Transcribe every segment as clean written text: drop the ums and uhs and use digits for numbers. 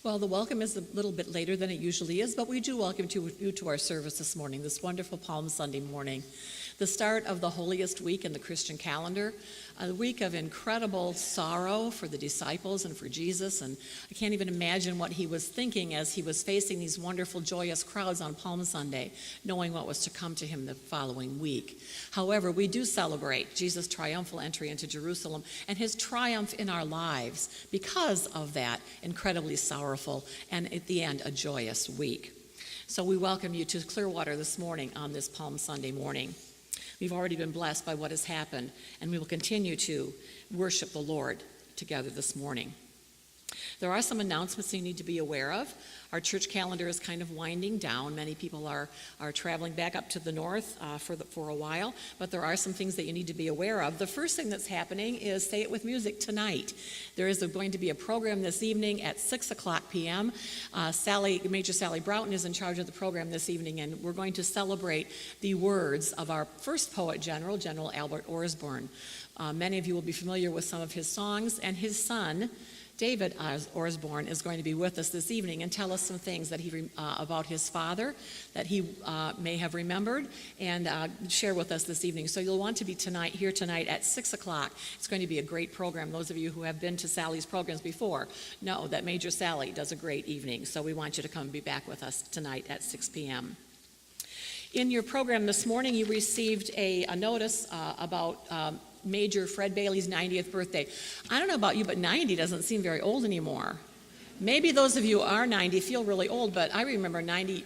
Well, the welcome is a little bit later than it usually is, but we do welcome you to our service this morning, this wonderful Palm Sunday morning, the start of the holiest week in the Christian calendar, a week of incredible sorrow for the disciples and for Jesus, and I can't even imagine what he was thinking as he was facing these wonderful, joyous crowds on Palm Sunday, knowing what was to come to him the following week. However, we do celebrate Jesus' triumphal entry into Jerusalem and his triumph in our lives because of that incredibly sorrowful and, at the end, a joyous week. So we welcome you to Clearwater this morning on this Palm Sunday morning. We've already been blessed by what has happened, and we will continue to worship the Lord together this morning. There are some announcements you need to be aware of. Our church calendar is kind of winding down. Many people are traveling back up to the north for a while, but there are some things that you need to be aware of. The first thing that's happening is Say It With Music tonight. There is going to be a program this evening at 6 o'clock p.m. Major Sally Broughton is in charge of the program this evening, and we're going to celebrate the words of our first poet general, General Albert Osborne. Many of you will be familiar with some of his songs, and his son, David Osborne, is going to be with us this evening and tell us some things that about his father that he may have remembered and share with us this evening. So you'll want to be here tonight at 6 o'clock. It's going to be a great program. Those of you who have been to Sally's programs before know that Major Sally does a great evening. So we want you to come and be back with us tonight at 6 p.m. In your program this morning, you received a notice about Major Fred Bailey's 90th birthday. I don't know about you, but 90 doesn't seem very old anymore. Maybe those of you who are 90 feel really old, but I remember 90,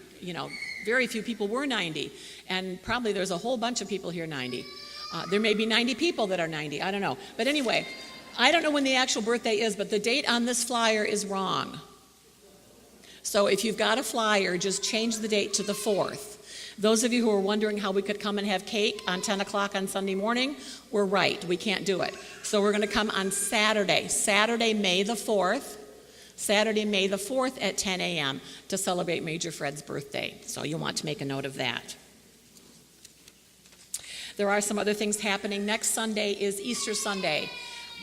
very few people were 90, and probably there's a whole bunch of people here 90. There may be 90 people that are 90, I don't know. But anyway, I don't know when the actual birthday is, but the date on this flyer is wrong. So if you've got a flyer, just change the date to the 4th. Those of you who are wondering how we could come and have cake on 10 o'clock on Sunday morning, we're right. We can't do it. So we're going to come on Saturday, May the 4th at 10 a.m. to celebrate Major Fred's birthday. So you'll want to make a note of that. There are some other things happening. Next Sunday is Easter Sunday,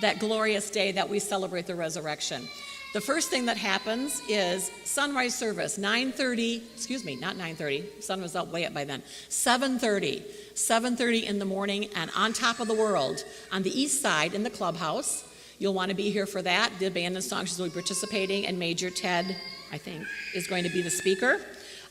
that glorious day that we celebrate the resurrection. The first thing that happens is sunrise service, 9:30, sun was way up by then, 7:30 in the morning, and on top of the world, on the east side in the clubhouse. You'll want to be here for that. The band and songsters will be participating, and Major Ted, I think, is going to be the speaker.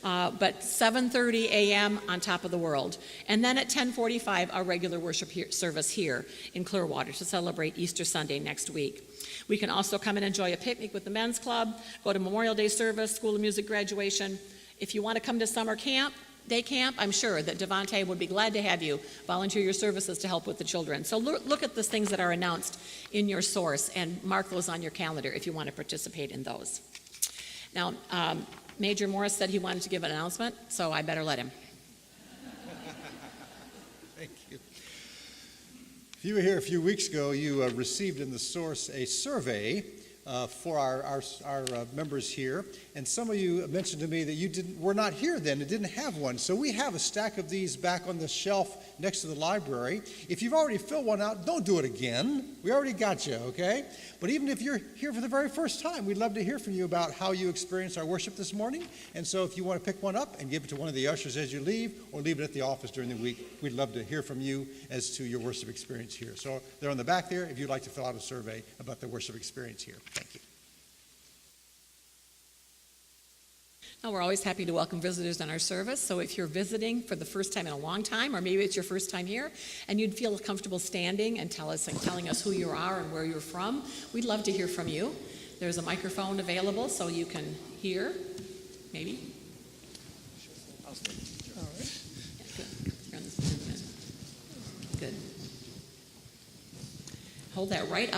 But 7:30 a.m. on top of the world. And then at 10:45, our regular worship service here in Clearwater to celebrate Easter Sunday next week. We can also come and enjoy a picnic with the men's club, go to Memorial Day service, School of Music graduation. If you want to come to summer camp, day camp, I'm sure that Devontae would be glad to have you volunteer your services to help with the children. So look at the things that are announced in your source and mark those on your calendar if you want to participate in those. Now, Major Morris said he wanted to give an announcement, so I better let him. Thank you. If you were here a few weeks ago, you received in the source a survey for our members here, and some of you mentioned to me that were not here then and didn't have one. So we have a stack of these back on the shelf next to the library. If you've already filled one out, don't do it again. We already got you, okay? But even if you're here for the very first time, we'd love to hear from you about how you experienced our worship this morning. And so if you want to pick one up and give it to one of the ushers as you leave, or leave it at the office during the week, we'd love to hear from you as to your worship experience here. So they're on the back there if you'd like to fill out a survey about the worship experience here. Thank you. Now, we're always happy to welcome visitors in our service, so if you're visiting for the first time in a long time, or maybe it's your first time here, and you'd feel comfortable standing and telling us who you are and where you're from, we'd love to hear from you. There's a microphone available so you can hear, maybe. All right. Yeah, good. Hold that right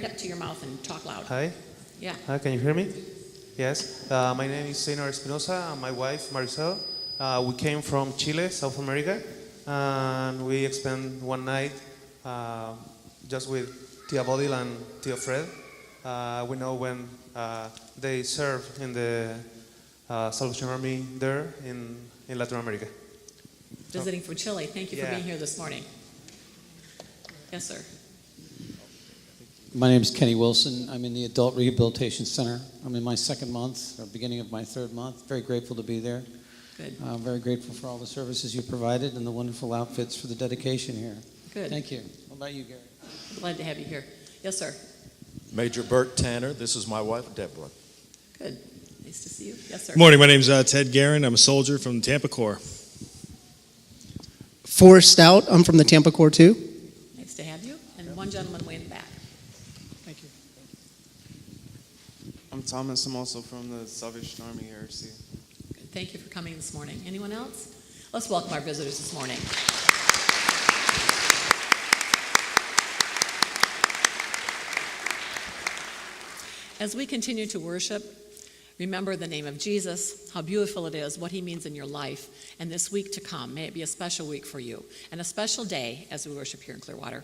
up to your mouth and talk loud. Hi. Yeah. Can you hear me? Yes. My name is Senor Espinosa and my wife Maricel. We came from Chile, South America, and we spent one night just with Tia Bodil and Tia Fred. We know when they served in the Salvation Army there in Latin America. Visiting from Chile. Thank you for being here this morning. Yes, sir. My name is Kenny Wilson. I'm in the Adult Rehabilitation Center. I'm in my second month, or beginning of my third month. Very grateful to be there. Good. Very grateful for all the services you provided and the wonderful outfits for the dedication here. Good. Thank you. What about you, Gary? Glad to have you here. Yes, sir. Major Bert Tanner. This is my wife, Deborah. Good. Nice to see you. Yes, sir. Good morning. My name's Ted Guerin. I'm a soldier from the Tampa Corps. Forrest Stout. I'm from the Tampa Corps too. Nice to have you. And one gentleman way in the back. Thank you. I'm Thomas. I'm also from the Salvation Army RC. Good. Thank you for coming this morning. Anyone else? Let's welcome our visitors this morning. As we continue to worship, remember the name of Jesus, how beautiful it is, what he means in your life, and this week to come. May it be a special week for you and a special day as we worship here in Clearwater.